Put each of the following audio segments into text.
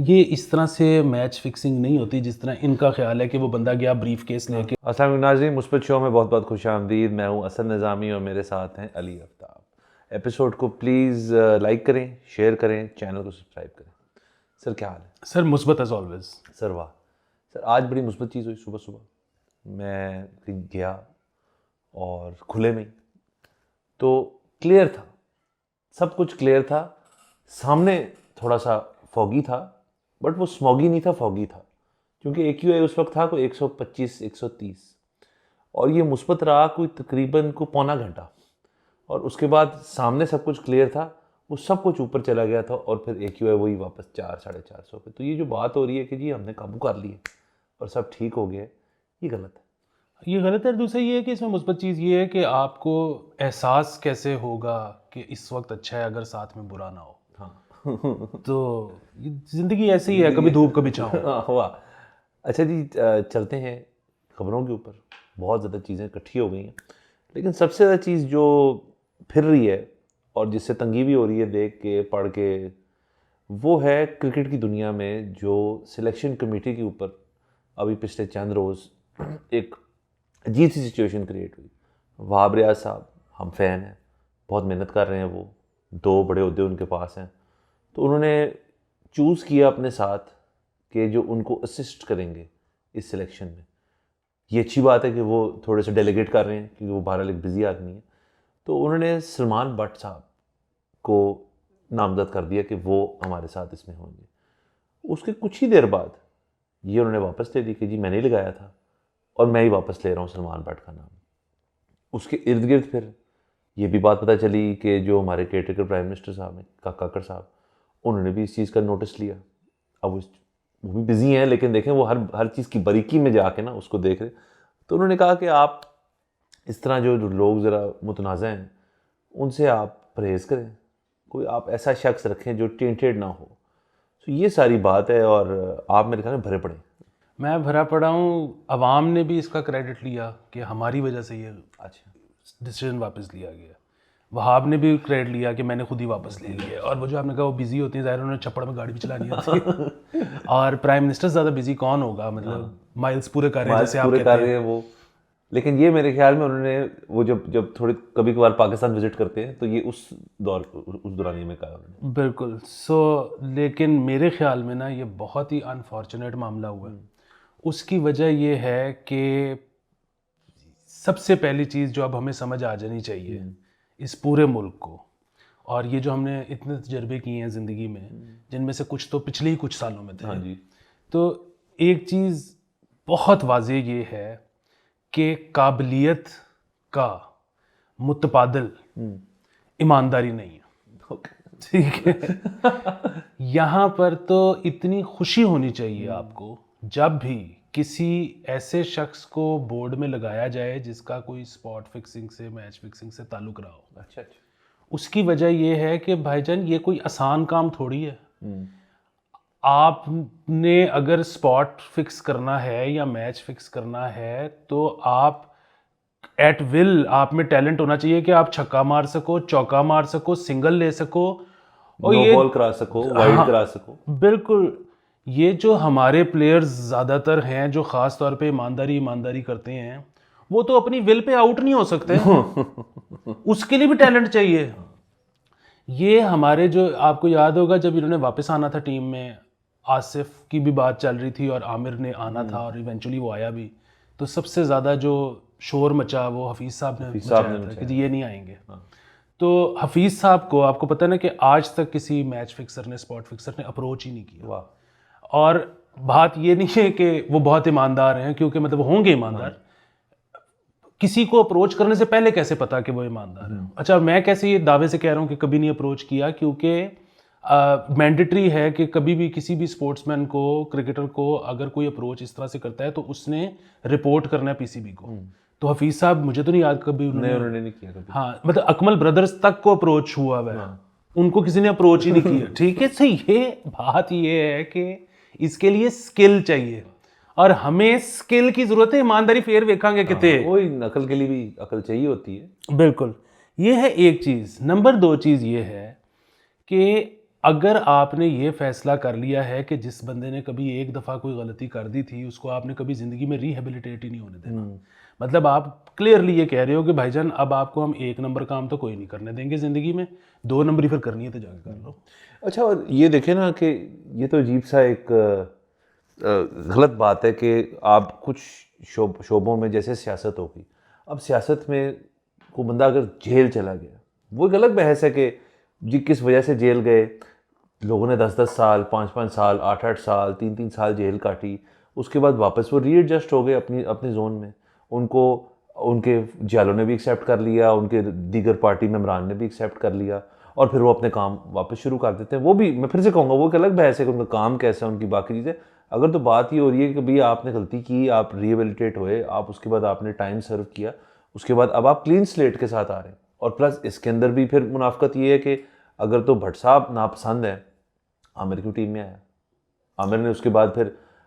ये इस तरह से मैच फिक्सिंग नहीं होती जिस तरह इनका ख्याल है कि वो बंदा गया ब्रीफ केस लेके। अस्सलाम वालेकुम नाज़रीन, मुस्बत शो में बहुत बहुत खुश आमदीद। मैं हूँ असद निज़ामी और मेरे साथ हैं अली आफ्ताब। एपिसोड को प्लीज़ लाइक करें, शेयर करें, चैनल को सब्सक्राइब करें। सर क्या हाल है? सर मुस्बत एज ऑलवेज। सर वाह सर, आज बड़ी मुस्बत चीज़ हुई। सुबह सुबह मैं कहीं गया और खुले में तो क्लियर था, सब कुछ क्लियर था। सामने थोड़ा सा फॉगी था, बट वो स्मॉगी नहीं था, फॉगी था, क्योंकि AQI उस वक्त था कोई 125 130 और ये मुस्बत रहा कोई तकरीबन को पौना घंटा। और उसके बाद सामने सब कुछ क्लियर था, वो सब कुछ ऊपर चला गया था और फिर AQI वही वापस 400-450 पे। तो ये जो बात हो रही है कि जी हमने काबू कर लिए और सब ठीक हो गया, ये गलत है। ये गलत है। दूसरा ये है कि इसमें मुस्बत चीज़ ये है कि आपको एहसास कैसे होगा कि इस वक्त अच्छा है अगर साथ में बुरा ना हो। हाँ तो ज़िंदगी ऐसी ही है, कभी धूप कभी छाँव। वाह। अच्छा जी, चलते हैं खबरों के ऊपर। बहुत ज़्यादा चीज़ें इकट्ठी हो गई हैं, लेकिन सबसे ज़्यादा चीज़ जो फिर रही है और जिससे तंगी भी हो रही है देख के पढ़ के, वो है क्रिकेट की दुनिया में जो सिलेक्शन कमेटी के ऊपर अभी पिछले चंद रोज़ एक अजीब सी सिचुएशन क्रिएट हुई। वहाब रियाज साहब, हम फ़ैन हैं, बहुत मेहनत कर रहे हैं, वो 2 बड़े ओहदे उनके पास हैं, तो उन्होंने चूज़ किया अपने साथ कि जो उनको असिस्ट करेंगे इस सिलेक्शन में। ये अच्छी बात है कि वो थोड़े से डेलीगेट कर रहे हैं क्योंकि वो बहरहाल एक बिजी आदमी है। तो उन्होंने सलमान बट साहब को नामजद कर दिया कि वो हमारे साथ इसमें होंगे। उसके कुछ ही देर बाद ये उन्होंने वापस ले दी कि जी मैंने ही लगाया था और मैं ही वापस ले रहा हूँ सलमान बट का नाम। उसके इर्द गिर्द फिर ये भी बात पता चली कि जो हमारे केयरटेकर प्राइम मिनिस्टर साहब हैं काकड़ साहब, उन्होंने भी इस चीज़ का नोटिस लिया। अब वो भी बिजी हैं, लेकिन देखें वो हर चीज़ की बारीकी में जाके ना उसको देख रहे। तो उन्होंने कहा कि आप इस तरह जो लोग ज़रा मुतनाज़ हैं उनसे आप परहेज़ करें, कोई आप ऐसा शख्स रखें जो टेंटेड ना हो। तो ये सारी बात है और आप मेरे ख्याल में भरे पड़े। मैं भरा पड़ा हूँ। अवाम ने भी इसका क्रेडिट लिया कि हमारी वजह से ये अच्छा, डिसीजन वापस लिया गया। वहाब ने भी क्रेडिट लिया कि मैंने खुद ही वापस ले लिया। और वो जो आपने कहा वो बिजी होती है, ज़ाहिर उन्होंने छप्पड़ में गाड़ी भी चलानी होती है। और प्राइम मिनिस्टर ज़्यादा बिजी कौन होगा, मतलब माइल्स पूरे कर रहे हैं जैसे आप पूरे कहते कर हैं। रहे हैं वो। लेकिन ये मेरे ख्याल में उन्होंने वो जब थोड़े कभी कभार पाकिस्तान विजिट करते हैं तो ये उस दौरानिए में कहा उन्होंने। बिल्कुल। लेकिन मेरे ख्याल में ना ये बहुत ही अनफॉर्चुनेट मामला हुआ है। उसकी वजह ये है कि सबसे पहली चीज़ जो अब हमें समझ आ जानी चाहिए इस पूरे मुल्क को, और ये जो हमने इतने तजर्बे किए हैं ज़िंदगी में, जिनमें से कुछ तो पिछले ही कुछ सालों में थे। हाँ जी। तो एक चीज़ बहुत वाज़ेह ये है कि काबिलियत का मुतबादल ईमानदारी नहीं है। ठीक है। यहाँ पर तो इतनी खुशी होनी चाहिए आपको जब भी किसी ऐसे शख्स को बोर्ड में लगाया जाए जिसका कोई स्पॉट फिक्सिंग से, मैच फिक्सिंग से ताल्लुक रहा हो। अच्छा अच्छा। उसकी वजह ये है कि भाईजान ये कोई आसान काम थोड़ी है। आपने अगर स्पॉट फिक्स करना है या मैच फिक्स करना है तो आप एट विल, आप में टैलेंट होना चाहिए कि आप छक्का मार सको, चौका मार सको, सिंगल ले सको और नो ये बॉल करा सको, वाइड हाँ, करा सको। बिल्कुल। ये जो हमारे प्लेयर्स ज़्यादातर हैं जो ख़ास तौर पे ईमानदारी करते हैं, वो तो अपनी विल पे आउट नहीं हो सकते। उसके लिए भी टैलेंट चाहिए। ये हमारे जो, आपको याद होगा जब इन्होंने वापस आना था टीम में, आसिफ की भी बात चल रही थी और आमिर ने आना था और इवेंचुअली वो आया भी, तो सबसे ज़्यादा जो शोर मचा वो हफीज़ साहब ने मचाया था कि जी ये नहीं आएंगे। तो हफीज़ साहब को, आपको पता है ना कि आज तक किसी मैच फिक्सर ने, स्पॉट फिक्सर ने अप्रोच ही नहीं किया। वाह। और बात ये नहीं है कि वो बहुत ईमानदार हैं, क्योंकि मतलब होंगे ईमानदार। किसी को अप्रोच करने से पहले कैसे पता कि वो ईमानदार है? अच्छा, मैं कैसे ये दावे से कह रहा हूँ कि कभी नहीं अप्रोच किया, क्योंकि मैंडेटरी है कि कभी भी किसी भी स्पोर्ट्समैन को, क्रिकेटर को अगर कोई अप्रोच इस तरह से करता है तो उसने रिपोर्ट करना है PCB को। तो हफीज़ साहब, मुझे तो नहीं याद कभी उन्होंने नहीं किया कभी। हाँ, मतलब अकमल ब्रदर्स तक को अप्रोच हुआ है, उनको किसी ने अप्रोच ही नहीं किया। ठीक है। तो ये बात ये है कि इसके लिए स्किल चाहिए और हमें स्किल की जरूरत है। ईमानदारी फेर वेखांगे किते, वही नकल के लिए भी अकल चाहिए होती है। बिल्कुल। ये है एक चीज़। नंबर 2 चीज़ ये है कि अगर आपने ये फैसला कर लिया है कि जिस बंदे ने कभी एक दफ़ा कोई गलती कर दी थी उसको आपने कभी ज़िंदगी में रिहेबिलिटेट ही नहीं होने देना, मतलब आप क्लियरली ये कह रहे हो कि भाईजान अब आपको हम 1 नंबर काम तो कोई नहीं करने देंगे ज़िंदगी में, 2 नंबर ही फिर करनी है तो जाके कर लो। अच्छा, और ये देखें ना कि ये तो अजीब सा एक गलत बात है कि आप कुछ शोबों में, जैसे सियासत होगी, अब सियासत में को बंदा अगर जेल चला गया, वो एक अलग बहस है कि जी किस वजह से जेल गए। लोगों ने 10-10 साल, 5-5 साल, 8-8 साल, 3-3 साल जेल काटी, उसके बाद वापस वो रीएडजस्ट हो गए अपनी अपनी जोन में। उनको उनके जालों ने भी एक्सेप्ट कर लिया, उनके दीगर पार्टी मेम्बरान ने भी एक्सेप्ट कर लिया, और फिर वो अपने काम वापस शुरू कर देते हैं। वो भी मैं फिर से कहूँगा वो एक अलग बहस है कि उनका काम कैसा है, उनकी बाकी चीज़ें। अगर तो बात ये हो रही है कि भाई आपने गलती की, आप रिहेबिलिटेट हुए, आप उसके बाद आपने टाइम सर्व किया, उसके बाद अब आप क्लीन स्लेट के साथ आ रहे हैं। और प्लस इसके अंदर भी फिर मुनाफकत ये है कि अगर तो भट्ट साहब नापसंद है, आमिर की टीम में आया, आमिर ने उसके बाद फिर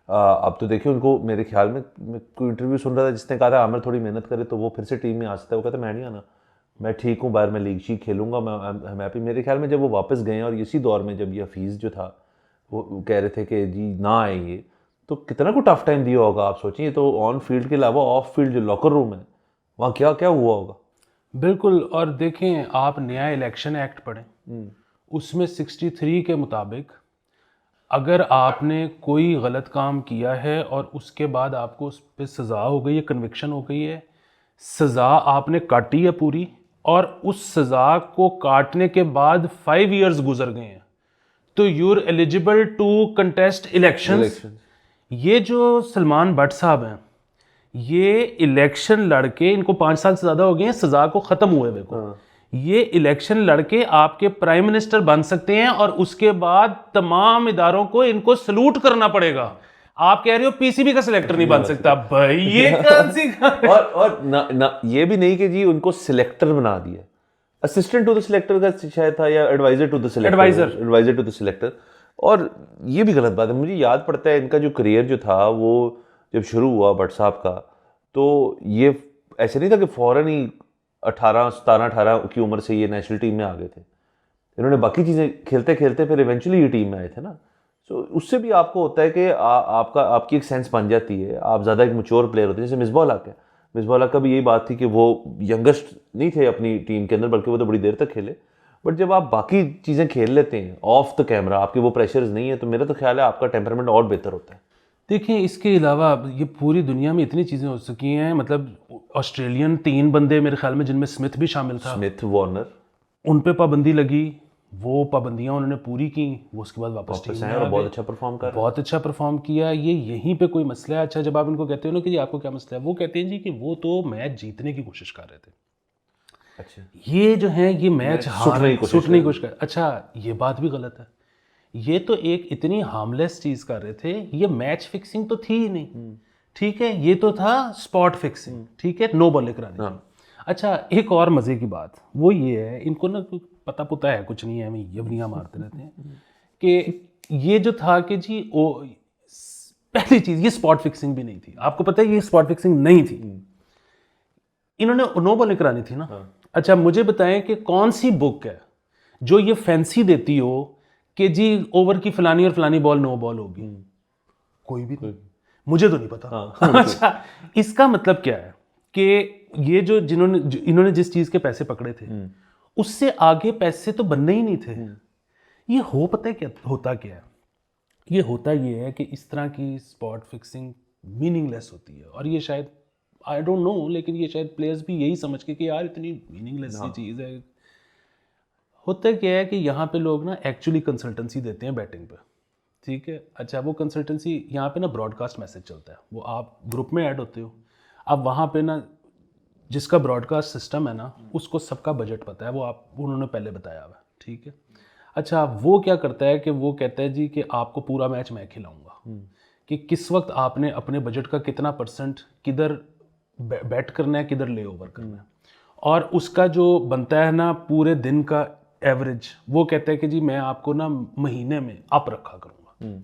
अब तो देखिए उनको, मेरे ख्याल में मैं कोई इंटरव्यू सुन रहा था जिसने कहा था आमिर थोड़ी मेहनत करे तो वो फिर से टीम में आ सकता है। वो कहता मैं नहीं आना, मैं ठीक हूँ, बाहर मैं लीग शीग खेलूंगा, मैं हैप्पी। मेरे ख्याल में जब वो वापस गए और इसी दौर में जब ये हफीज़ जो था वो कह रहे थे कि जी ना आए ये, तो कितना को टफ टाइम दिया होगा आप सोचिए। तो ऑन फील्ड के अलावा ऑफ फील्ड जो लॉकर रूम है वहाँ क्या क्या हुआ होगा। बिल्कुल, और देखें आप नया इलेक्शन एक्ट पढ़ें, उसमें 63 के मुताबिक अगर आपने कोई गलत काम किया है और उसके बाद आपको उस पर सज़ा हो गई है, कन्विक्शन हो गई है, सज़ा आपने काटी है पूरी, और उस सज़ा को काटने के बाद 5 इयर्स गुजर गए हैं, तो you're eligible to contest elections. ये जो सलमान भट्ट साहब हैं, ये इलेक्शन लड़के, इनको 5 साल से ज़्यादा हो गए हैं सज़ा को ख़त्म हुए हुए को, ये इलेक्शन लड़के आपके प्राइम मिनिस्टर बन सकते हैं, और उसके बाद तमाम इदारों को इनको सलूट करना पड़ेगा। आप कह रहे हो पीसीबी का सिलेक्टर नहीं बन सकता, भाई ये कौन सी और ना ये भी नहीं कि जी उनको सिलेक्टर बना दिया, असिस्टेंट टू द सिलेक्टर का शायद था, या adviser to the selector, adviser to the selector. और ये भी गलत बात है। मुझे याद पड़ता है इनका जो करियर जो था वो जब शुरू हुआ भट्ट साहब का, तो ये ऐसे नहीं था कि फ़ौरन ही 17-18 की उम्र से ये नेशनल टीम में आ गए थे। इन्होंने बाकी चीज़ें खेलते खेलते फिर इवेंचुअली ये टीम में आए थे ना। सो उससे भी आपको होता है कि आपकी एक सेंस बन जाती है, आप ज़्यादा एक मैच्योर प्लेयर होते हैं। जैसे मिसबाह हक है, मिसबाह हक का भी यही बात थी कि वो यंगेस्ट नहीं थे अपनी टीम के अंदर, बल्कि वो तो बड़ी देर तक खेले। बट जब आप बाकी चीज़ें खेल लेते हैं ऑफ द कैमरा, आपके वो प्रेशर्स नहीं है, तो मेरा तो ख्याल है आपका टेम्परामेंट और बेहतर होता है। देखिए इसके अलावा ये पूरी दुनिया में इतनी चीज़ें हो सकी हैं, मतलब ऑस्ट्रेलियन 3 बंदे मेरे ख्याल में, जिनमें स्मिथ भी शामिल था, स्मिथ, वार्नर, उन पे पाबंदी लगी, वो पाबंदियां उन्होंने पूरी की, वो उसके बाद वापस टीम में और बहुत अच्छा परफॉर्म कर रहे हैं, बहुत अच्छा परफॉर्म किया। ये यहीं पे कोई मसला है। अच्छा, जब आप इनको कहते हो ना कि जी आपको क्या मसला है, वो कहते हैं जी कि वो तो मैच जीतने की कोशिश कर रहे थे। अच्छा, ये जो है ये मैच सुटने की कोशिश कर। अच्छा, ये बात भी गलत है। ये तो एक इतनी हार्मलेस चीज़ कर रहे थे, ये मैच फिक्सिंग तो थी ही नहीं, ठीक है, ये तो था स्पॉट फिक्सिंग, ठीक है, नो बॉल कराने। अच्छा, एक और मज़े की बात वो ये है, इनको ना पता पुता है कुछ नहीं है, हमें यवनियाँ मारते रहते हैं कि ये जो था कि जी पहली चीज़ ये स्पॉट फिक्सिंग भी नहीं थी। आपको पता है ये स्पॉट फिक्सिंग नहीं थी, इन्होंने नो बॉल करानी थी ना। अच्छा, मुझे बताएं कि कौन सी बुक है जो ये फैंसी देती हो कि जी ओवर की फलानी और फलानी बॉल नो बॉल होगी? कोई भी नहीं, मुझे तो नहीं पता। अच्छा, इसका मतलब क्या है कि ये जो इन्होंने जिस चीज़ के पैसे पकड़े थे उससे आगे पैसे तो बनने ही नहीं थे। ये पता है क्या होता क्या है? ये होता ये है कि इस तरह की स्पॉट फिक्सिंग मीनिंगलेस होती है, और ये शायद आई डोंट नो, लेकिन ये शायद प्लेयर्स भी यही समझ के कि यार इतनी मीनिंगलेस सी चीज़ है। होता क्या है कि यहाँ पे लोग ना एक्चुअली कंसल्टेंसी देते हैं बैटिंग पे, ठीक है। अच्छा, वो कंसल्टेंसी यहाँ पे ना ब्रॉडकास्ट मैसेज चलता है, वो आप ग्रुप में ऐड होते हो, अब वहाँ पे ना जिसका ब्रॉडकास्ट सिस्टम है ना उसको सबका बजट पता है, उन्होंने पहले बताया हुआ है, ठीक है। अच्छा, वो क्या करता है कि वो कहता है जी कि आपको पूरा मैच मैं खिलाऊंगा, कि किस वक्त आपने अपने बजट का कितना % किधर बैट करना है, किधर ले ओवर करना है, और उसका जो बनता है ना पूरे दिन का एवरेज, वो कहता है कि जी मैं आपको ना महीने में अप रखा करूँगा।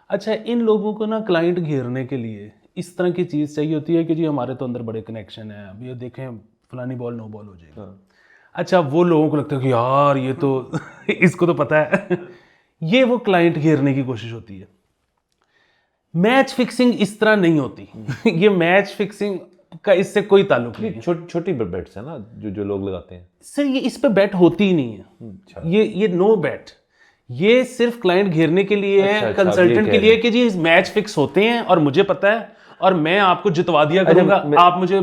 अच्छा, इन लोगों को ना क्लाइंट घेरने के लिए इस तरह की चीज़ चाहिए होती है कि जी हमारे तो अंदर बड़े कनेक्शन है, अब ये देखें फलानी बॉल नो बॉल हो जाएगी। अच्छा, वो लोगों को लगता है कि यार ये तो इसको तो पता है। ये वो क्लाइंट घेरने की कोशिश होती है। मैच फिक्सिंग इस तरह नहीं होती। ये मैच फिक्सिंग का इससे कोई ताल्लुक नहीं है। छोटी बेट्स है ना जो लोग लगाते हैं सर ये इस पे बेट होती ही नहीं है। अच्छा। ये नो बेट, ये सिर्फ क्लाइंट घेरने के लिए है, अच्छा, कंसल्टेंट के लिए कि जी मैच फिक्स होते हैं और मुझे पता है और मैं आपको जितवा दिया करूंगा, आप मुझे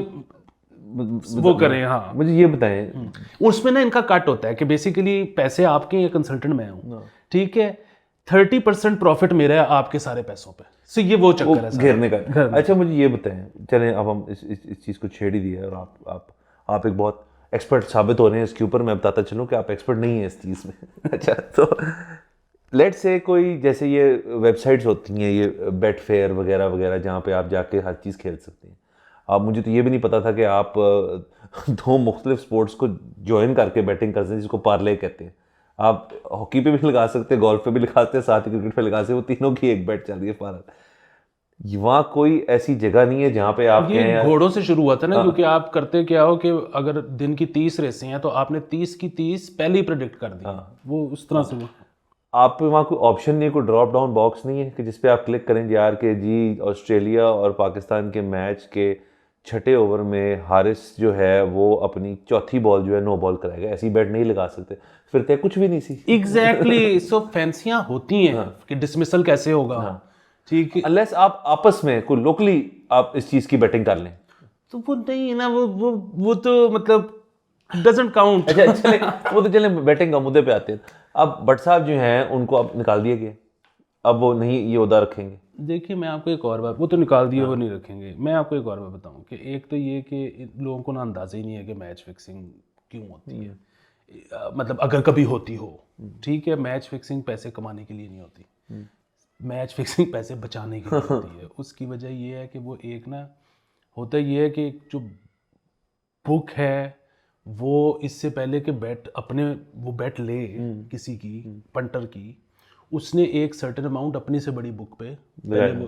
वो करें। हाँ, मुझे ये बताएं, उसमें ना इनका कट होता है कि बेसिकली पैसे आपके या कंसल्टेंट मैं हूँ, ठीक है, 30% प्रॉफिट मेरा है आपके सारे पैसों पे। सो ये वो चक्कर है घेरने का। अच्छा मुझे ये बताएं, चलें अब हम इस चीज़ को छेड़ ही दिया है और आप एक बहुत एक्सपर्ट साबित हो रहे हैं इसके ऊपर। मैं बताता चलूँ कि आप एक्सपर्ट नहीं हैं इस चीज़ में। अच्छा तो लेट से कोई जैसे ये वेबसाइट्स होती हैं, ये बेट फेयर वगैरह वगैरह, जहाँ पे आप जाके हर चीज़ खेल सकते हैं। आप, मुझे तो ये भी नहीं पता था कि आप दो मुख्तलिफ स्पोर्ट्स को ज्वाइन करके बैटिंग करते हैं, जिसको पार्ले कहते हैं। आप हॉकी पे भी लगा सकते हैं, गोल्फ पे भी लगा सकते हैं, साथ ही क्रिकेट पे लगा सकते हैं, वो तीनों की एक बेट चल रही है फारत। वहाँ कोई ऐसी जगह नहीं है जहाँ पे आप ये कहें घोड़ों से शुरू हुआ था ना, क्योंकि आप करते क्या हो कि अगर दिन की 30 रेसें हैं तो आपने 30 की 30 पहले ही प्रेडिक्ट कर दी। वो उस तरह से वो आप पे वहाँ कोई ऑप्शन नहीं है, कोई ड्रॉप डाउन बॉक्स नहीं है कि जिसपे आप क्लिक करें यार कि जी ऑस्ट्रेलिया और पाकिस्तान के मैच के छठे ओवर में हारिस जो है वो अपनी चौथी बॉल जो है नो बॉल कराएगा, ऐसी बैट नहीं लगा सकते। फिर तय कुछ भी नहीं सी। एग्जैक्टली। सो फैंसियां होती हैं कि डिसमिसल कैसे होगा, ठीक है, अनलेस आप आपस में कोई लोकली आप इस चीज़ की बैटिंग कर लें तो वो नहीं है ना, वो तो मतलब डजंट काउंट। अच्छा चले, वो तो चले बैटिंग का मुद्दे पे आते हैं। अब भट्ट साहब जो हैं उनको अब निकाल दिया गया, अब वो नहीं ये उदा रखेंगे। देखिए मैं आपको एक और बात, वो तो निकाल दिए, वो नहीं रखेंगे। मैं आपको एक और बात बताऊं कि एक तो ये कि इन लोगों को ना अंदाजा ही नहीं है कि मैच फिक्सिंग क्यों होती है। मतलब अगर कभी होती हो, ठीक है, मैच फिक्सिंग पैसे कमाने के लिए नहीं होती, मैच फिक्सिंग पैसे बचाने के लिए होती है। उसकी वजह ये है कि वो एक ना होता ये है कि जो बुक है वो इससे पहले कि बैट अपने वो बैट ले किसी की पंटर की, उसने एक सर्टेन अमाउंट अपनी से बड़ी बुक पे पहले वो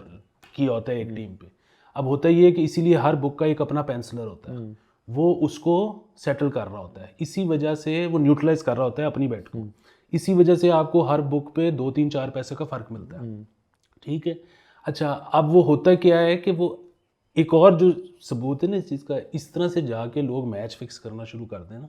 किया होता है एक टीम पे। अब होता ये है कि इसीलिए हर बुक का एक अपना पेंसिलर होता है, वो उसको सेटल कर रहा होता है, इसी वजह से वो न्यूट्रलाइज कर रहा होता है अपनी बैट को। इसी वजह से आपको हर बुक पे 2-3-4 पैसे का फ़र्क मिलता है, ठीक है। अच्छा अब वो होता क्या है कि वो एक और जो सबूत है ना इस चीज़ का, इस तरह से जाके लोग मैच फिक्स करना शुरू कर दें ना,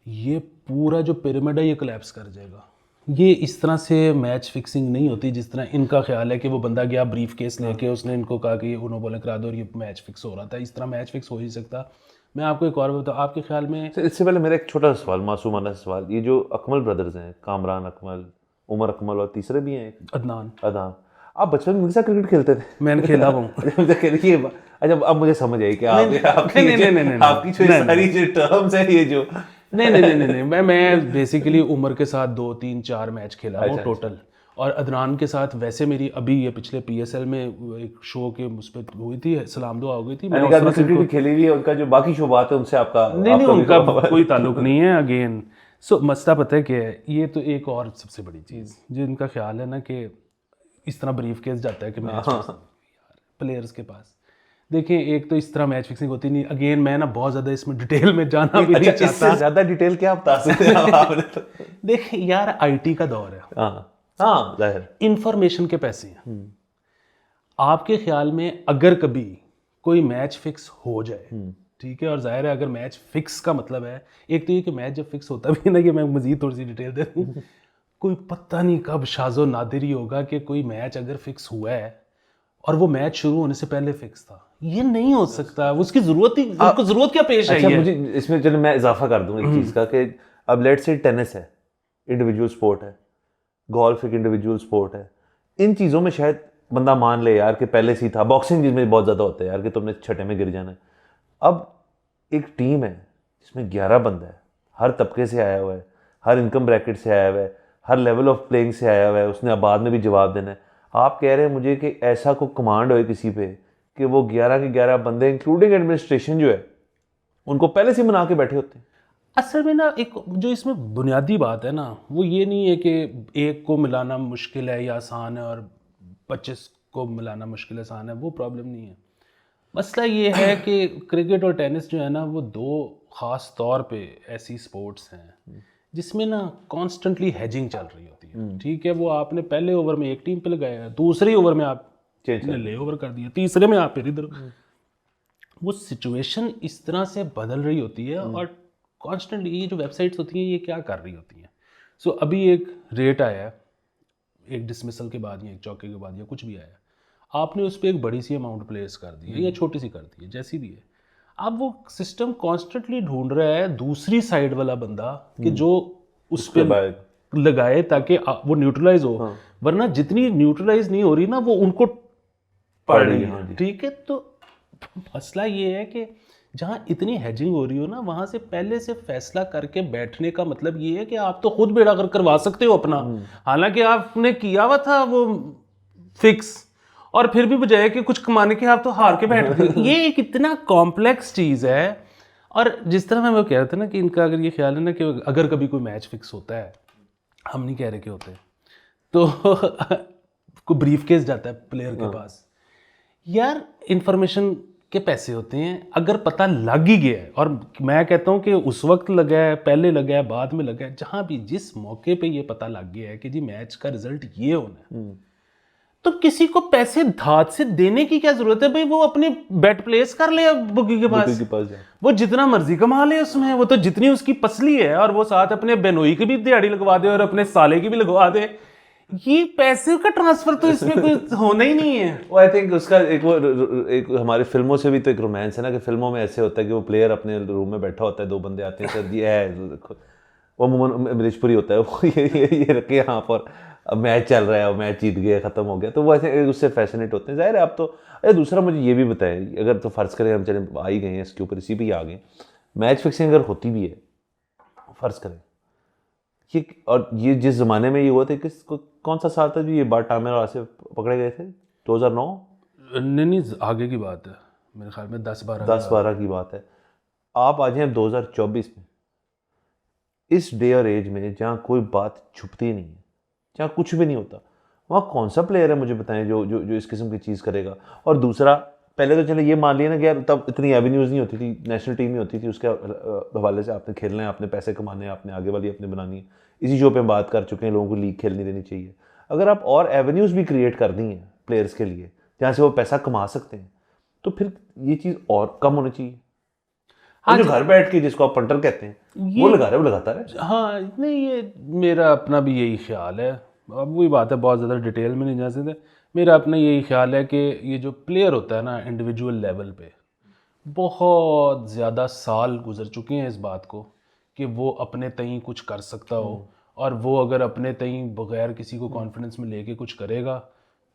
ये पूरा जो पिरामिड है ये कोलैप्स कर जाएगा। ये इस तरह से मैच फिक्सिंग नहीं होती जिस तरह इनका ख्याल है कि वो बंदा गया ब्रीफ केस लेके, उसने इनको कहा कि ये नो बॉलिंग करा दो और ये मैच फिक्स हो रहा था। इस तरह मैच फिक्स हो ही सकता। मैं आपको एक और बताऊँ, आपके ख्याल में इससे पहले मेरा एक छोटा सा सवाल, मासूमाना सवाल, ये जो अकमल ब्रदर्स हैं, कामरान अकमल, उमर अकमल और तीसरे भी हैं अदनान, अदान, आप बचपन में उनके साथ क्रिकेट खेलते थे? मैंने खेला हूँ। अच्छा अब मुझे समझ आई कि आपकी जो सारी जो टर्म्स है ये जो नहीं, मैं बेसिकली उमर के साथ 2-3-4 मैच खेला हूँ टोटल। और अदनान के साथ वैसे मेरी अभी ये पिछले PSL में एक शो के उस पर हुई थी, सलाम दुआ हो गई थी। मैंने कहा क्रिकेट खेली हुई है, उनका जो बाकी शो बात है उनसे आपका नहीं उनका कोई ताल्लुक नहीं है। अगेन सो मसला पता है क्या है, ये तो एक और सबसे बड़ी चीज़ जिनका ख्याल है ना कि इस तरह ब्रीफ केस जाता है कि मैच प्लेयर्स के पास। देखें एक तो इस तरह मैच फिक्सिंग होती नहीं। अगेन मैं ना बहुत ज़्यादा इसमें डिटेल में जाना भी नहीं चाहता। ज़्यादा डिटेल क्या आप बता सकते हैं? देखें यार IT का दौर है, हाँ जाहिर, इंफॉर्मेशन के पैसे हैं। आपके ख्याल में अगर कभी कोई मैच फिक्स हो जाए, ठीक है, और जाहिर है अगर मैच फिक्स का मतलब है, एक तो ये कि मैच जब फिक्स होता भी है ना, कि मैं मजीद थोड़ी सी डिटेल दे दूँ, कोई पता नहीं कब शाज़ो नादिर ही होगा कि कोई मैच अगर फिक्स हुआ है और वो मैच शुरू होने से पहले फिक्स था। ये नहीं हो सकता, उसकी ज़रूरत ही, उसको ज़रूरत क्या पेश आई है? मुझे इसमें चलो मैं इजाफा कर दूँ एक चीज़ का कि अब लेट्स से टेनिस है, इंडिविजुअल स्पोर्ट है, गोल्फ एक इंडिविजुअल स्पोर्ट है, इन चीज़ों में शायद बंदा मान ले यार कि पहले से ही था। बॉक्सिंग जिसमें बहुत ज़्यादा होता है यार कि तुमने छठे में गिर जाना है। अब एक टीम है जिसमें 11 बंदा है, हर तबके से आया हुआ है, हर इनकम ब्रैकेट से आया हुआ है, हर लेवल ऑफ प्लेइंग से आया हुआ है, उसने बाद में भी जवाब देना है। आप कह रहे हैं मुझे कि ऐसा कोई कमांड हो किसी पे कि वो 11 के 11 बंदे इंक्लूडिंग एडमिनिस्ट्रेशन जो है उनको पहले से मना के बैठे होते हैं। असल में ना एक जो इसमें बुनियादी बात है ना, वो ये नहीं है कि एक को मिलाना मुश्किल है या आसान है और 25 को मिलाना मुश्किल आसान है, वो प्रॉब्लम नहीं है। मसला ये है कि क्रिकेट और टेनिस जो है ना, वो दो ख़ास तौर पे ऐसी स्पोर्ट्स हैं जिसमें ना कॉन्स्टेंटली हैजिंग चल रही होती है। ठीक है, वो आपने पहले ओवर में एक टीम पे लगाया, दूसरे ओवर में आपने ले ओवर कर दिया, तीसरे में आप फिर इधर, वो सिचुएशन इस तरह से बदल रही होती है। और कॉन्स्टेंटली ये जो वेबसाइट्स होती हैं ये क्या कर रही होती हैं। सो अभी एक रेट आया है, एक डिसमिसल के बाद या एक चौके के बाद या कुछ भी आया, आपने उस पर एक बड़ी सी अमाउंट प्लेस कर दी है या छोटी सी कर दी है, जैसी भी है, अब वो सिस्टम कॉन्स्टेंटली ढूंढ रहा है दूसरी साइड वाला बंदा कि जो उस पर लगाए ताकि वो न्यूट्रलाइज हो। वरना जितनी न्यूट्रलाइज नहीं हो रही ना वो उनको पड़ रही है। ठीक है, तो मसला ये है कि जहाँ इतनी हेजिंग हो रही हो ना, वहाँ से पहले से फैसला करके बैठने का मतलब ये है कि आप तो खुद बेड़ा कर करवा सकते हो अपना, हालांकि आपने किया हुआ था वो फिक्स, और फिर भी बजाय कि कुछ कमाने के आप तो हार के बैठ गए। ये एक इतना कॉम्प्लेक्स चीज़ है। और जिस तरह मैं वो कह रहा था ना कि इनका अगर ये ख्याल है ना कि अगर कभी कोई मैच फिक्स होता है, हम नहीं कह रहे कि होते, तो कोई ब्रीफ केस जाता है प्लेयर के पास, यार इंफॉर्मेशन के पैसे होते हैं, अगर पता लग ही गया है, और मैं कहता हूँ कि उस वक्त लगा है, पहले लगा है, बाद में लगा है, जहाँ भी जिस मौके पे ये पता लग गया है कि जी मैच का रिजल्ट ये होना है, तो किसी को पैसे धात से देने की क्या जरूरत है भाई। वो अपने बेट प्लेस कर ले बुकी के पास वो जितना मर्जी कमा ले उसमें, वो तो जितनी उसकी पसली है, और वो साथ अपने बेनोई की भी दिहाड़ी लगवा दे और अपने साले की भी लगवा दे, ये पैसे का ट्रांसफर तो इसमें कोई होना ही नहीं है। वो आई थिंक उसका एक हमारी फिल्मों से भी तो एक रोमांस है ना, कि फिल्मों में ऐसे होता है कि वो प्लेयर अपने रूम में बैठा होता है, दो बंदे आते हैं, सर ये है, वो अमूमन मिर्चपुरी होता है, वो ये रखे यहाँ पर, अब मैच चल रहा है, मैच जीत गया, खत्म हो गया, तो वो ऐसे उससे फैसिनेट होते हैं। जाहिर है आप तो। अरे दूसरा मुझे ये भी बताएं, अगर तो फ़र्ज़ करें हम चले आ ही गए हैं इसके ऊपर, इसी पे ही आ गए, मैच फिक्सिंग अगर होती भी है, फ़र्ज़ करें ये, और ये जिस ज़माने में ये हुआ था, कौन सा साल था जो ये बात टामिर और आसिफ पकड़े गए थे? 2009? नहीं, आगे की बात है, मेरे ख्याल में 10-12 की बात है। आप आ जाए 2024 में, इस डे और एज में जहाँ कोई बात छुपती नहीं है, जहाँ कुछ भी नहीं होता, वहाँ कौन सा प्लेयर है मुझे बताएं जो जो जो इस किस्म की चीज़ करेगा। और दूसरा, पहले तो चले ये मान लिया ना कि यार तब इतनी एवेन्यूज़ नहीं होती थी, नेशनल टीम ही होती थी, उसके हवाले से आपने खेलना है, आपने पैसे कमाने हैं, आपने आगे वाली अपने बनानी है। इसी शो पे हम बात कर चुके हैं, लोगों को लीग खेलनी देनी चाहिए। अगर आप और एवेन्यूज़ भी क्रिएट कर दी हैं प्लेयर्स के लिए जहाँ से वो पैसा कमा सकते हैं, तो फिर ये चीज़ और कम होनी चाहिए। हाँ, जो घर बैठ के जिसको आप पंटर कहते हैं वो लगा रहे वो लगाता रहे। हाँ नहीं, ये मेरा अपना भी यही ख्याल है। अब वही बात है, बहुत ज़्यादा डिटेल में नहीं जा सकते। मेरा अपना यही ख्याल है कि ये जो प्लेयर होता है ना इंडिविजुअल लेवल पे, बहुत ज़्यादा साल गुजर चुके हैं इस बात को कि वो अपने तई कुछ कर सकता हो, और वो अगर अपने तई बगैर किसी को कॉन्फिडेंस में लेके कुछ करेगा,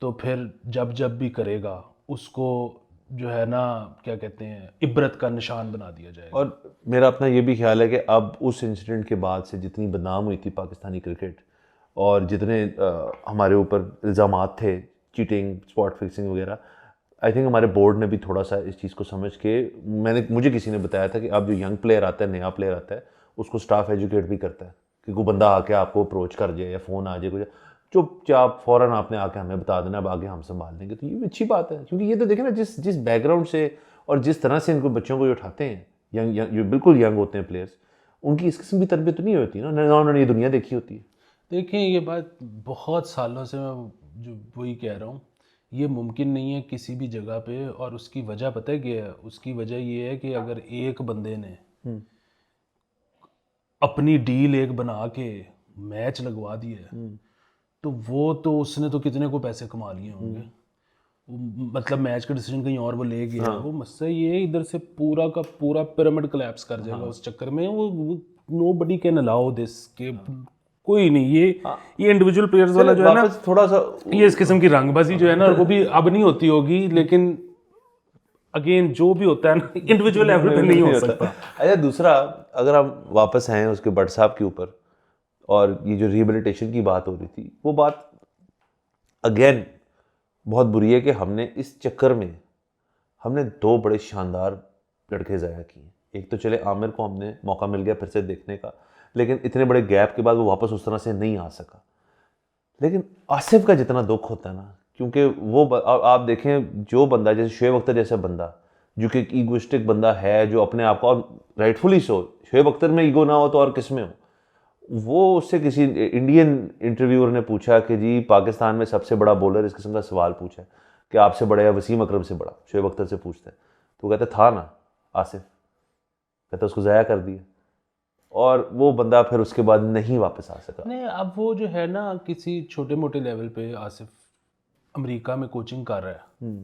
तो फिर जब भी करेगा उसको जो है ना, क्या कहते हैं, इबरत का निशान बना दिया जाएगा। और मेरा अपना ये भी ख्याल है कि अब उस इंसिडेंट के बाद से जितनी बदनाम हुई थी पाकिस्तानी क्रिकेट, और जितने हमारे ऊपर इल्ज़ामात थे चीटिंग, स्पॉट फिक्सिंग वगैरह, आई थिंक हमारे बोर्ड ने भी थोड़ा सा इस चीज़ को समझ के, मुझे किसी ने बताया था कि अब जो यंग प्लेयर आता है, नया प्लेयर आता है, उसको स्टाफ एजुकेट भी करता है कि कोई बंदा आके आपको अप्रोच कर जाए या फ़ोन आ जाए कुछ, चुपचाप फ़ौरन आपने आके हमें बता देना, अब आगे हम संभाल देंगे। तो ये अच्छी बात है, क्योंकि ये तो देखें ना, जिस बैकग्राउंड से और जिस तरह से इनको बच्चों को जो उठाते हैं, यंग जो बिल्कुल यंग होते हैं प्लेयर्स, उनकी इस किस्म की तरबियत तो नहीं होती ना, उन्होंने ये दुनिया देखी होती है। देखें, ये बात बहुत सालों से मैं जो वही कह रहा हूँ, ये मुमकिन नहीं है किसी भी जगह पे। और उसकी वजह पता है क्या है? उसकी वजह ये है कि अगर एक बंदे ने अपनी डील एक बना के मैच लगवा दिया, तो वो तो उसने तो कितने को पैसे कमा लिए होंगे। मतलब मैच का डिसीजन कहीं और वो ले गया। वो मसला ये है, इधर से पूरा का पूरा पिरामिड कोलैप्स कर जाएगा उस चक्कर में। वो नोबडी कैन अलाउ दिस के कोई नहीं, ये इंडिविजुअल प्लेयर्स वाला जो है ना, थोड़ा सा ये इस किस्म की रंगबाजी जो है ना, वो भी अब नहीं होती होगी, लेकिन अगेन जो भी होता है ना इंडिविजुअल लेवल पे नहीं हो सकता। अच्छा, दूसरा, अगर हम वापस आए उसके भट्ट साहब के ऊपर, और ये जो रिहेबिलिटेशन की बात हो रही थी, वो बात अगेन बहुत बुरी है कि हमने इस चक्कर में हमने दो बड़े शानदार लड़के ज़ाया किए। एक तो चले आमिर को हमने मौका मिल गया फिर से देखने का, लेकिन इतने बड़े गैप के बाद वो वापस उस तरह से नहीं आ सका। लेकिन आसिफ का जितना दुख होता है ना, क्योंकि वो आप देखें, जो बंदा जैसे शुएब अख्तर जैसा बंदा, जो कि ईगोइस्टिक बंदा है, जो अपने आप को, और राइटफुली सो, शुएब अख्तर में ईगो ना हो तो और किस में हो, वो उससे किसी इंडियन इंटरव्यूअर ने पूछा कि जी पाकिस्तान में सबसे बड़ा बॉलर, इस किस्म का सवाल पूछा कि आपसे बड़ा या वसीम अकरम से बड़ा, शोएब अख्तर से पूछते हैं, तो कहते था ना आसिफ, कहते उसको ज़ाया कर दिया, और वो बंदा फिर उसके बाद नहीं वापस आ सका। नहीं, अब वो जो है ना किसी छोटे मोटे लेवल पे आसिफ अमेरिका में कोचिंग कर रहा है,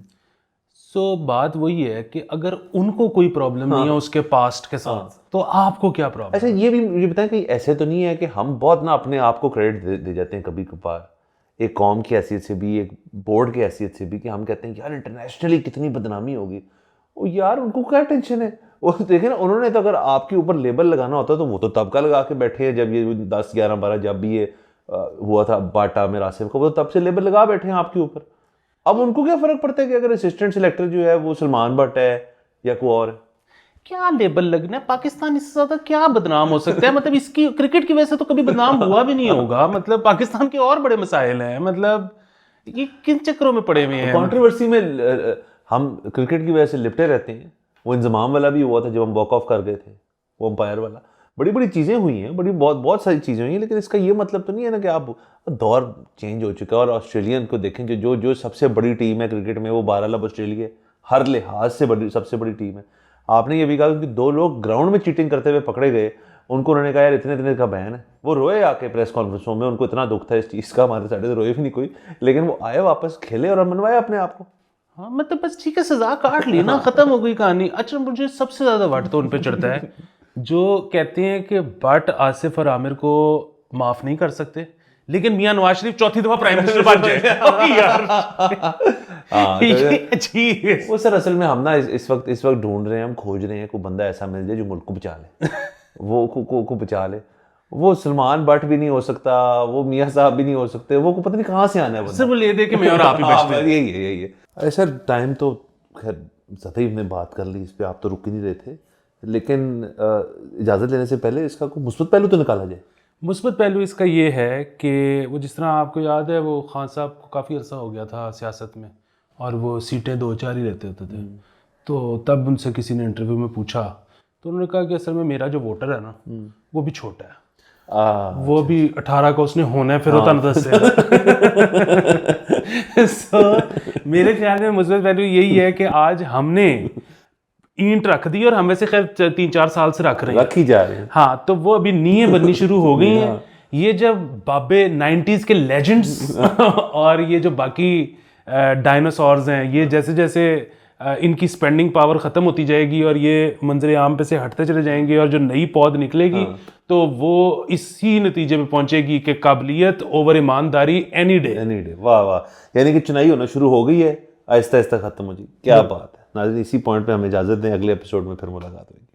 सो बात वही है कि अगर उनको कोई प्रॉब्लम नहीं है उसके पास्ट के साथ, तो आपको क्या प्रॉब्लम? अच्छा ये भी मुझे बताएं कि ऐसे तो नहीं है कि हम बहुत ना अपने आप को क्रेडिट दे जाते हैं कभी कभार, एक कौम की हैसियत से भी, एक बोर्ड की हैसियत से भी, कि हम कहते हैं यार इंटरनेशनली कितनी बदनामी होगी, वो यार उनको क्या टेंशन है, वो देखे ना, उन्होंने तो अगर आपके ऊपर लेबल लगाना होता तो वो तो तब का लगा के बैठे हैं, जब ये 10, 11, 12 जब भी ये हुआ था बाटा में आसिफ का, वो तो तब से लेबल लगा बैठे हैं आपके ऊपर। अब उनको क्या फर्क पड़ता है कि अगर असिस्टेंट सिलेक्टर जो है वो सलमान भट्ट है या कोई और है? क्या लेबल लगना है? पाकिस्तान इससे ज्यादा क्या बदनाम हो सकता है? मतलब इसकी क्रिकेट की वजह से तो कभी बदनाम हुआ भी नहीं होगा, मतलब पाकिस्तान के और बड़े मसाइल हैं, मतलब ये किन चक्रों में पड़े हुए हैं? कंट्रोवर्सी में हम क्रिकेट की वजह से लिपटे रहते हैं। वो इंजमाम वाला भी हुआ था जब हम वॉक ऑफ कर गए थे, वो अंपायर वाला, बड़ी बड़ी चीज़ें हुई हैं, बहुत सारी चीज़ें हुई हैं, लेकिन इसका ये मतलब तो नहीं है ना कि आप, दौर चेंज हो चुका है। और ऑस्ट्रेलियन को देखें, जो सबसे बड़ी टीम है क्रिकेट में, वो 12 लब ऑस्ट्रेलिया हर लिहाज से सबसे बड़ी टीम है। आपने ये भी कहा कि 2 लोग ग्राउंड में चीटिंग करते हुए पकड़े गए, उनको उन्होंने कहा यार इतने इतने का बैन है, वो रोए आके प्रेस कॉन्फ्रेंसों में, उनको इतना दुख था इस चीज़ का, हमारे साइड से रोए भी नहीं कोई, लेकिन वो आए वापस खेले और मनवाए अपने आप को। हाँ, मतलब बस ठीक है, सजा काट ली ना, खत्म हो गई कहानी। अच्छा, मुझे सबसे ज्यादा वट तो उन पे चढ़ता है जो कहते हैं कि भट्ट आसिफ और आमिर को माफ नहीं कर सकते, लेकिन मियां नवाज शरीफ चौथी दफा प्राइम मिनिस्टर बन जाए। यार ये अजीब है। वो सर असल में हम ना इस वक्त ढूंढ रहे हैं, हम खोज रहे हैं कोई बंदा ऐसा मिल जाए जो मुल्क को बचा ले, वो को बचा ले। वो सलमान भट्ट भी नहीं हो सकता, वो मियां साहब भी नहीं हो सकते, वो पता नहीं कहाँ से आना है बंदा। सिर्फ ले दे कि मैं और आप ही बचते हैं। यही है। अरे सर टाइम तो खैर ज़्यादा ही हमने बात कर ली इस पे, आप तो रुक ही नहीं रहे थे, लेकिन इजाज़त लेने से पहले इसका कोई मुस्बत पहलू तो निकाला जाए। मुस्बत पहलू इसका ये है कि वो, जिस तरह आपको याद है, वो खान साहब को काफ़ी अर्सा हो गया था सियासत में, और वो सीटें 2-4 ही रहते होते थे, तो तब उनसे किसी ने इंटरव्यू में पूछा, तो उन्होंने कहा कि असल में मेरा जो वोटर है ना, वो भी छोटा है, वो भी 18 का उसने होना है, फिर होता ना 10 से। सो मेरे ख्याल में मुस्बत पहलू यही है कि आज हमने ईंट रख दी, और हम वैसे खैर 3-4 साल से रख रखी जा रही है। हाँ, तो वो अभी नींवें बननी शुरू हो गई हैं। ये जब बाबे 90s के लेजेंड्स और ये जो बाकी डायनासोर्स हैं, ये जैसे जैसे इनकी स्पेंडिंग पावर ख़त्म होती जाएगी और ये मंजर आम पे से हटते चले जाएंगे, और जो नई पौध निकलेगी तो वो इसी नतीजे पे पहुंचेगी कि काबिलियत ओवर ईमानदारी एनी डे। वाह वाह, यानी कि चुनाई होना शुरू हो गई है, आहिस्ता आहिस्ता खत्म हो जी। क्या बात है नाज़रीन, इसी पॉइंट पे हमें इजाज़त दें, अगले एपिसोड में फिर मुलाकात होगी।